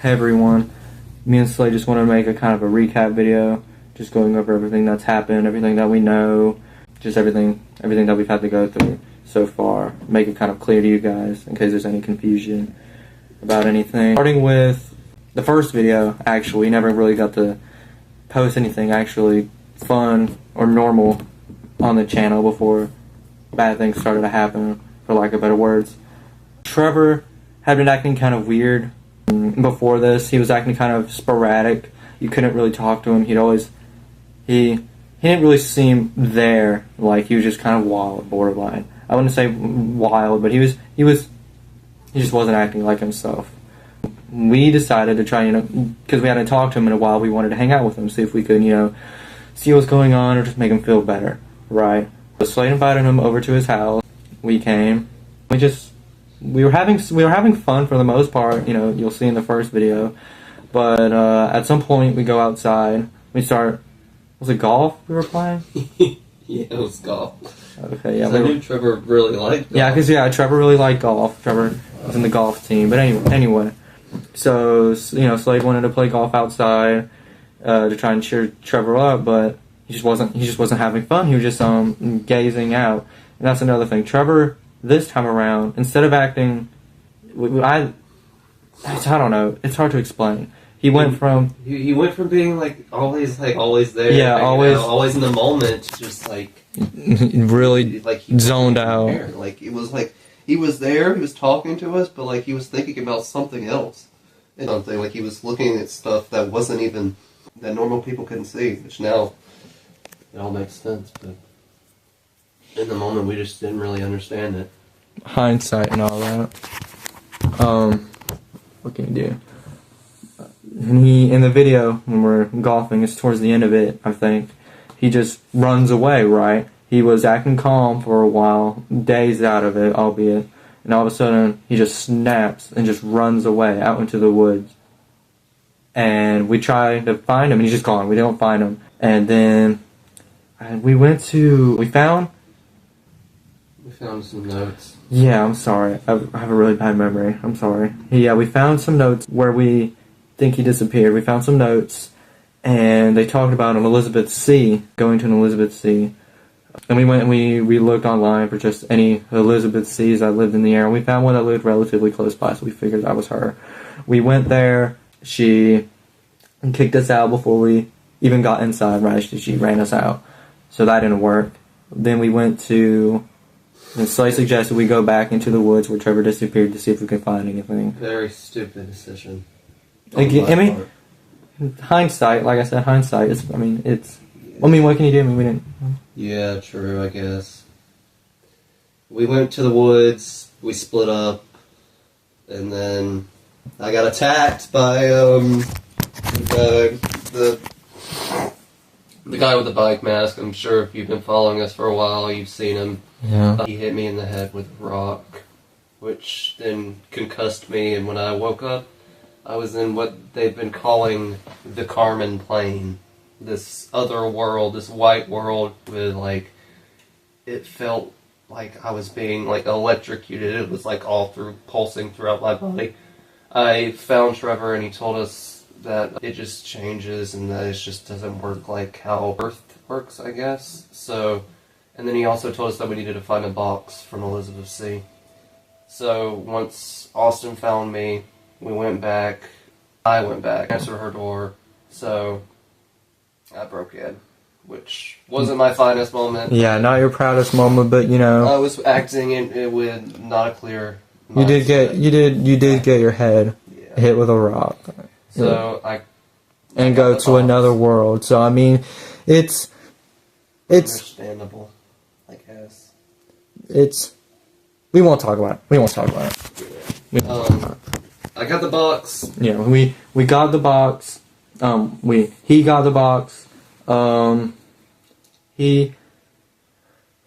Hey everyone, me and Slay just want to make a kind of a recap video, just going over everything that's happened, everything that we know, just everything that we've had to go through so far. Make it kind of clear to you guys in case there's any confusion about anything. Starting with the first video, actually, we never really got to post anything actually fun or normal on the channel before bad things started to happen, for lack of better words. Trevor had been acting kind of weird before this. He was acting kind of sporadic. You couldn't really talk to him. He didn't really seem there. Like, he was just kind of wild, borderline. I wouldn't say wild, but he just wasn't acting like himself. We decided to try, because we hadn't talked to him in a while, we wanted to hang out with him, see if we could, see what's going on or just make him feel better, right? So Slade invited him over to his house. We came. We were having fun for the most part, you'll see in the first video. But at some point we go outside. Was it golf we were playing? Yeah, it was golf. Okay, yeah. I knew Trevor really liked golf. Yeah, Trevor really liked golf. Trevor was in the golf team. But anyway. So, Slade wanted to play golf outside to try and cheer Trevor up, but he just wasn't having fun. He was just gazing out. And that's another thing. Trevor, this time around, instead of acting, I don't know. It's hard to explain. He went from being always there. Yeah, always in the moment, to just really he zoned out. It was like he was there, he was talking to us, but he was thinking about something else. Something he was looking at stuff that wasn't even that normal people couldn't see, which now it all makes sense, but in the moment we just didn't really understand it. Hindsight and all that. What can you do? In the video, when we're golfing, it's towards the end of it, I think, he just runs away, right? He was acting calm for a while, dazed out of it, albeit, and all of a sudden, he just snaps and just runs away out into the woods. And we try to find him, and he's just gone. We don't find him. And then, we found some notes. Yeah, I'm sorry. I have a really bad memory. I'm sorry. Yeah, we found some notes where we think he disappeared. We found some notes, and they talked about an Elizabeth C, going to an Elizabeth C. And we went and we looked online for just any Elizabeth C's that lived in the area. And we found one that lived relatively close by, so we figured that was her. We went there. She kicked us out before we even got inside, right? She ran us out. So that didn't work. Then we went to... And Slay suggested we go back into the woods where Trevor disappeared to see if we could find anything. Very stupid decision. Hindsight, like I said, hindsight. What can you do? We didn't. Yeah, true, I guess. We went to the woods, we split up, and then I got attacked by the guy with the bike mask. I'm sure if you've been following us for a while, you've seen him. Yeah. He hit me in the head with a rock, which then concussed me, and when I woke up, I was in what they've been calling the Carmen Plane. This other world, this white world with, it felt like I was being, electrocuted. It was, all pulsing throughout my body. I found Trevor, and he told us that it just changes, and that it just doesn't work like how Earth works, I guess. So, and then he also told us that we needed to find a box from Elizabeth C. So, once Austin found me, I went back, answered her door, so I broke in, which wasn't my finest moment. Yeah, not your proudest moment, but I was acting it with not a clear mindset. You did get your head hit with a rock. So I go to another world. So it's understandable, I guess. We won't talk about it. Yeah. I got the box. Yeah, we got the box. He got the box. He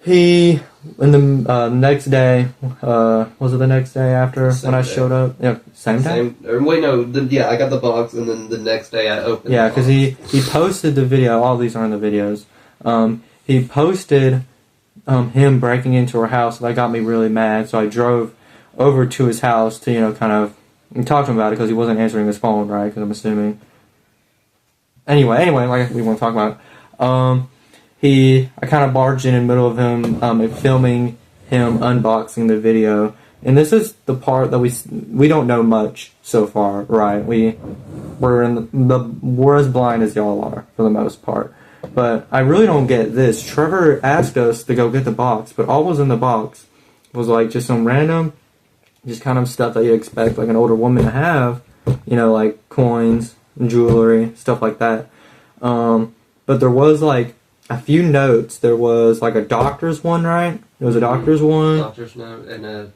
in the next day. Was it the next day after when I showed up? Yeah, same day. I got the box, and then the next day I opened. Yeah, because he posted the video. All these are in the videos. He posted him breaking into her house, and that got me really mad. So I drove over to his house to kind of We talked to him about it because he wasn't answering his phone, right? Because I'm assuming. Anyway, like we want to talk about. I kind of barged in the middle of him filming him unboxing the video, and this is the part that we don't know much so far, right? We're as blind as y'all are for the most part. But I really don't get this. Trevor asked us to go get the box, but all was in the box was like just some random, just kind of stuff that you expect like an older woman to have, like coins, jewelry, stuff like that. But there was like a few notes. There was like a doctor's one, right? There was a doctor's one. Doctor's note and a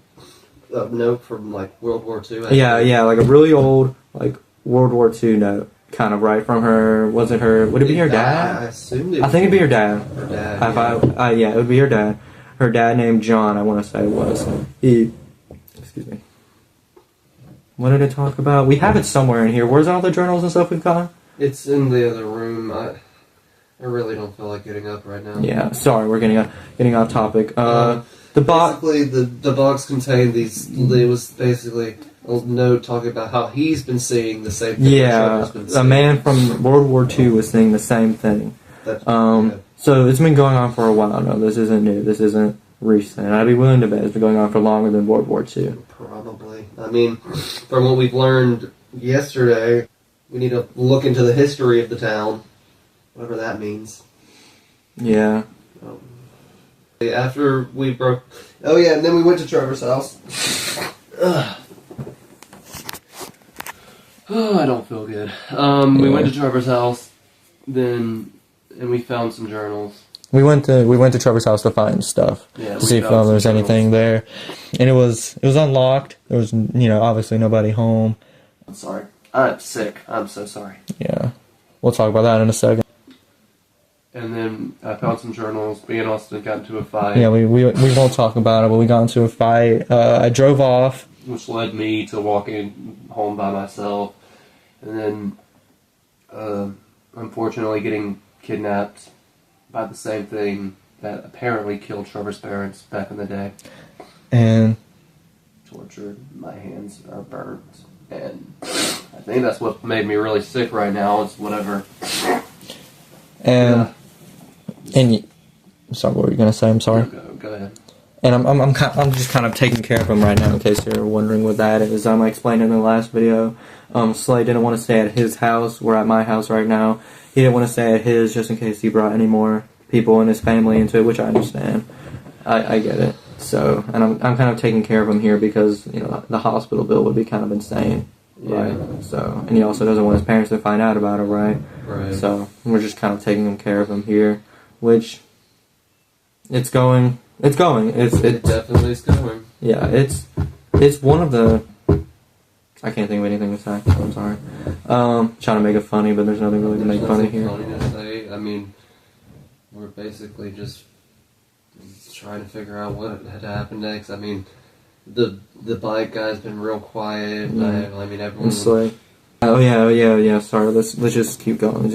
note from like World War II. Yeah, like a really old like World War II note, kind of right from her. Was it her? Would it be her dad? I assumed it. I think it'd be her dad. Her dad. Yeah, it would be her dad. Her dad named John. I want to say it was. Excuse me. What did it talk about? We have it somewhere in here. Where's all the journals and stuff we've got? It's in the other room. I really don't feel like getting up right now. Yeah, sorry, we're getting off topic. The box. Basically, the box contained these. It was basically a note talking about how he's been seeing the same thing. Yeah, a man from World War II was saying the same thing. Yeah. So it's been going on for a while. No, this isn't new. This isn't recent. I'd be willing to bet it's been going on for longer than World War II. Probably. I mean, from what we've learned yesterday, we need to look into the history of the town, whatever that means. Yeah. After we broke... Oh yeah, and then we went to Trevor's house. Oh, I don't feel good. We went to Trevor's house, and we found some journals. We went to Trevor's house to find stuff, to see if there was anything there, and it was unlocked. There was obviously nobody home. I'm sorry. I'm sick. I'm so sorry. Yeah, we'll talk about that in a second. And then I found some journals. Me and Austin got into a fight. Yeah, we won't talk about it, but we got into a fight. I drove off, which led me to walking home by myself, and then unfortunately getting kidnapped by the same thing that apparently killed Trevor's parents back in the day. And tortured. My hands are burnt. And I think that's what made me really sick right now, is whatever. And sorry, what were you gonna say? I'm sorry. Go ahead. And I'm just kind of taking care of him right now, in case you're wondering what that is. I explained in the last video. Slade didn't want to stay at his house. We're at my house right now. He didn't want to stay at his just in case he brought any more people in his family into it, which I understand. I get it. So, and I'm kind of taking care of him here because the hospital bill would be kind of insane, right? Yeah. So, and he also doesn't want his parents to find out about it, right? Right. So we're just kind of taking care of him here, which it's going. It definitely is going. Yeah, it's one of the. I can't think of anything to say. I'm sorry. Trying to make it funny, but there's nothing really to make funny here. Funny to say. I mean, we're basically just trying to figure out what had happened next. I mean, the bike guy's been real quiet. Yeah. I mean, everyone. It's like, oh yeah. Sorry. Let's just keep going.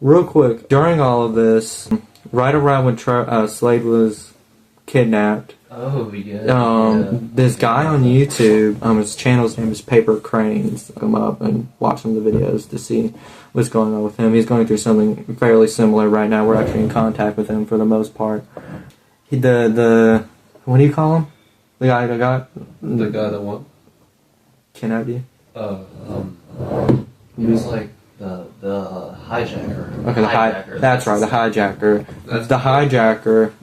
Real quick. During all of this, right around when Slade was kidnapped. Oh yeah. This guy on YouTube, his channel's name is Paper Cranes. Look him up and watch some of the videos to see what's going on with him. He's going through something fairly similar right now. We're actually in contact with him for the most part. The what do you call him? The guy that what? Kidnapped you? He was like the hijacker. Okay, that's right, the hijacker. The hijacker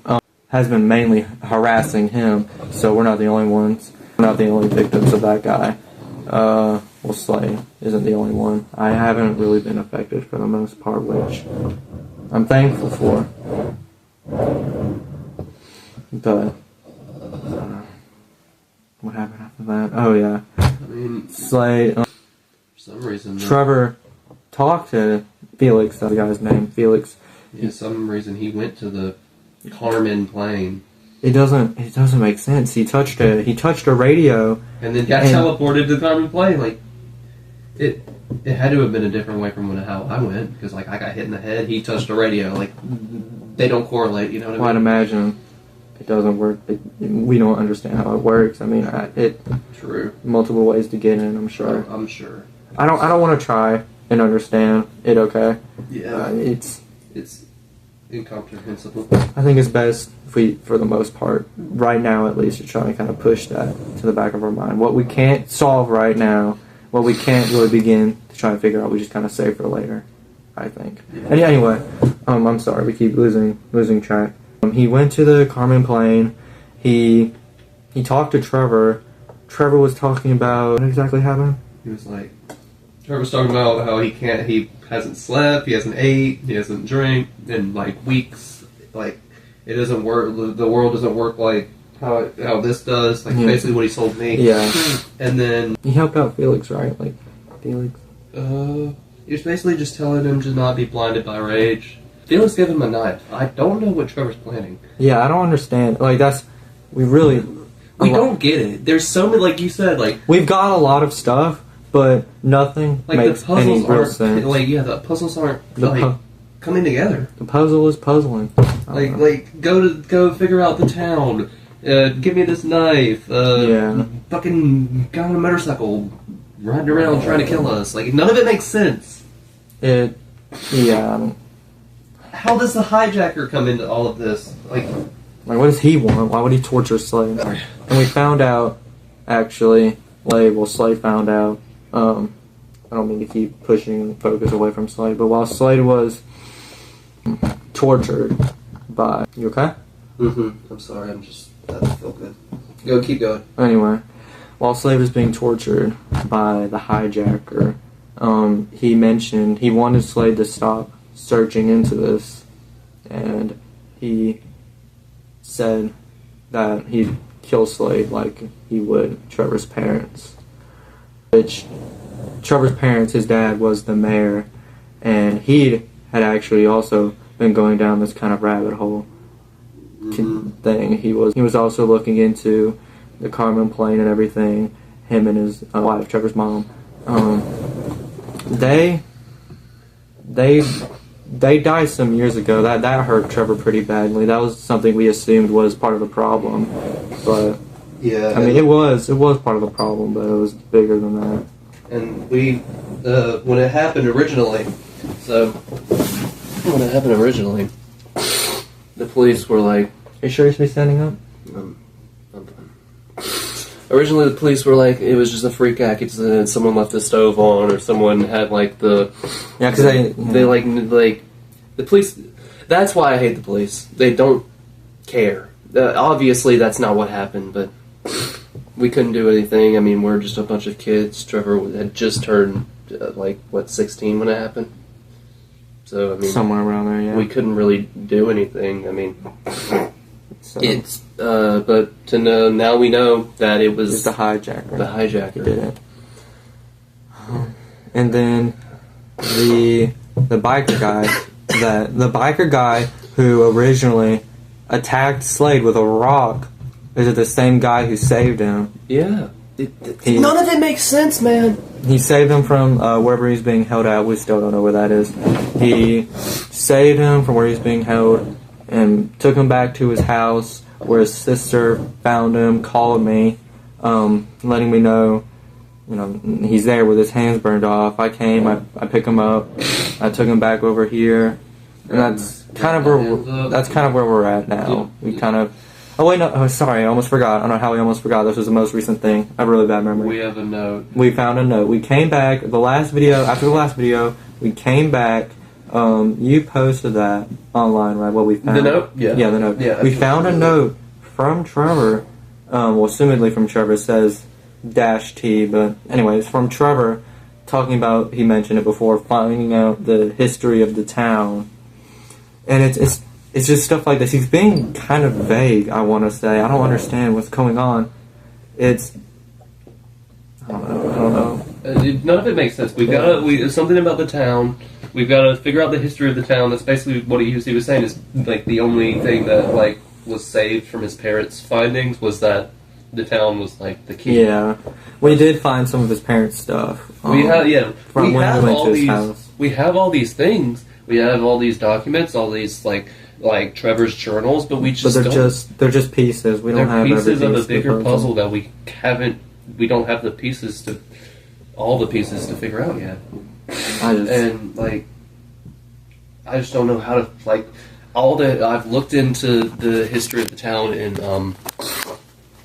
has been mainly harassing him, so we're not the only ones. We're not the only victims of that guy. Well, Slade isn't the only one. I haven't really been affected for the most part, which I'm thankful for. But what happened after that? Oh yeah, I mean, Slade. For some reason, Trevor talked to Felix. That's the guy's name, Felix. Yeah, some reason he went to the Carmen plane. It doesn't make sense. He touched a radio, and then got teleported to the Carmen plane. Like it had to have been a different way from how I went, because like I got hit in the head. He touched a radio. Like they don't correlate. You know what I mean? I'd imagine. it doesn't work. We don't understand how it works. I mean, True. Multiple ways to get in. I'm sure. I'm sure. I don't want to try and understand it. Okay. Yeah. It's incomprehensible. I think it's best if we, for the most part, right now at least, to try and kind of push that to the back of our mind. What we can't solve right now, what we can't really begin to try and figure out, we just kind of save for later, I think. Yeah. And anyway, I'm sorry, we keep losing track. He went to the Carmen Plain. He talked to Trevor. Trevor was talking about what exactly happened. He was like, Trevor was talking about how he hasn't slept, he hasn't ate, he hasn't drank in like weeks. Like, it doesn't work. The world doesn't work like how this does. Like, basically what he told me. Yeah. And then he helped out Felix, right? Like Felix. He was basically just telling him to not be blinded by rage. Felix gave him a knife. I don't know what Trevor's planning. Yeah, I don't understand. Like, we don't get it. There's so many, like you said, like we've got a lot of stuff, but nothing like makes the puzzles any real aren't sense. like the puzzles aren't coming together. The puzzle is puzzling. Like go figure out the town. Give me this knife. Fucking guy on a motorcycle riding around trying to kill us. Like, none of it makes sense. How does the hijacker come into all of this? Like, what does he want? Why would he torture Slade? And we found out, actually, Slade found out. I don't mean to keep pushing focus away from Slade, but while Slade was tortured by... You okay? Mm-hmm. I'm sorry, I don't feel good. Keep going. Anyway, while Slade was being tortured by the hijacker, he mentioned he wanted Slade to stop searching into this, and he said that he'd kill Slade like he would Trevor's parents. Which, Trevor's parents, his dad was the mayor, and he had actually also been going down this kind of rabbit hole thing. He was also looking into the Carmen Plain and everything. Him and his wife, Trevor's mom, they died some years ago. That hurt Trevor pretty badly. That was something we assumed was part of the problem, but yeah, I mean it was part of the problem, but it was bigger than that. And we, when it happened originally, the police were like, Are you sure you should be standing up? I'm done. Originally, the police were like, it was just a freak accident. Someone left the stove on, or someone had like the because they like the police. That's why I hate the police. They don't care. Obviously, that's not what happened, but we couldn't do anything. I mean, we're just a bunch of kids. Trevor had just turned 16 when it happened. So I mean, somewhere around there. Yeah, we couldn't really do anything. I mean. So, but to know, now we know that it was the hijacker. The hijacker did it. And then the biker guy who originally attacked Slade with a rock, is it the same guy who saved him? Yeah. None of it makes sense, man. He saved him from wherever he's being held at. We still don't know where that is. He saved him from where he's being held and took him back to his house, where his sister found him, called me, letting me know, he's there with his hands burned off. I came, I picked him up, I took him back over here, and that's kind of where we're at now. We kind of... Oh wait, no, sorry, I almost forgot. I don't know how we almost forgot. This was the most recent thing. I have a really bad memory. We have a note. We found a note. We came back, after the last video, we came back. You posted that online, right? What we found. The note? Yeah. Yeah, the note. Yeah, we found a note from Trevor. Assumedly from Trevor. It says -T, but anyways, from Trevor, talking about, he mentioned it before, finding out the history of the town. And it's just stuff like this. He's being kind of vague, I want to say. I don't understand what's going on. I don't know. None of it makes sense. Something about the town. We've got to figure out the history of the town. That's basically what he was saying. Is like the only thing that was saved from his parents' findings was that the town was like the key. Yeah, we did find some of his parents' stuff. We have from when we went to his house. We have all these things. We have all these documents, all these like Trevor's journals, but we But just they're don't. they're just pieces. We don't They're have pieces every of a piece of the bigger puzzle that we haven't. We don't have the pieces to all the pieces to figure out yet. And like, I just don't know how to like. All that I've looked into the history of the town and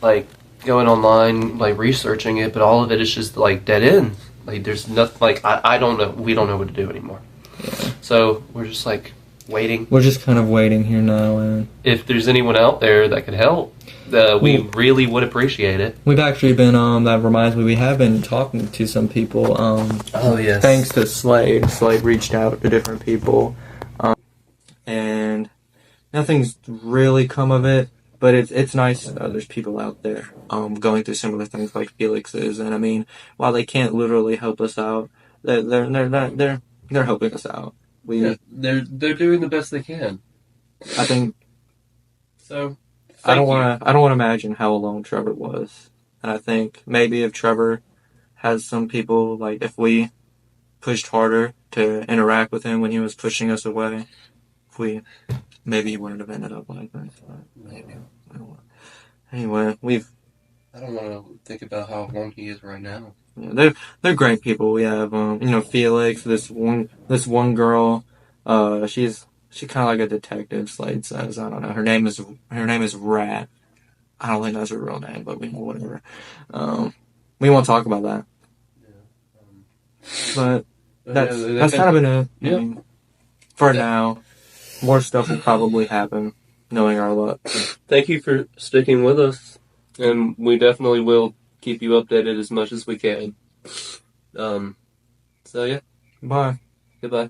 like going online, like researching it, but all of it is just like dead end. Like there's nothing. Like I don't know. We don't know what to do anymore. Yeah. So we're just like waiting. We're just kind of waiting here now, and If there's anyone out there that could help, we really would appreciate it. we've actually been that reminds me, we have been talking to some people. Oh yes. Thanks to Slade. Slade reached out to different people, and nothing's really come of it. But it's nice to know there's people out there going through similar things like Felix is, and I mean, while they can't literally help us out, they're helping us out. They're doing the best they can. I think So I don't want to imagine how alone Trevor was, and I think maybe if Trevor has some people, like if we pushed harder to interact with him when he was pushing us away, maybe he wouldn't have ended up like this. But maybe. I don't know. Anyway, I don't want to think about how alone he is right now. yeah, they're great people. We have Felix, this one girl, she kind of like a detective. Slade says, I don't know. Her name is Rat. I don't think that's her real name, but whatever. We won't talk about that. But that's kind of been it. Yeah. I mean, for now, more stuff will probably happen, knowing our luck. Thank you for sticking with us, and we definitely will keep you updated as much as we can. So yeah, Bye. goodbye.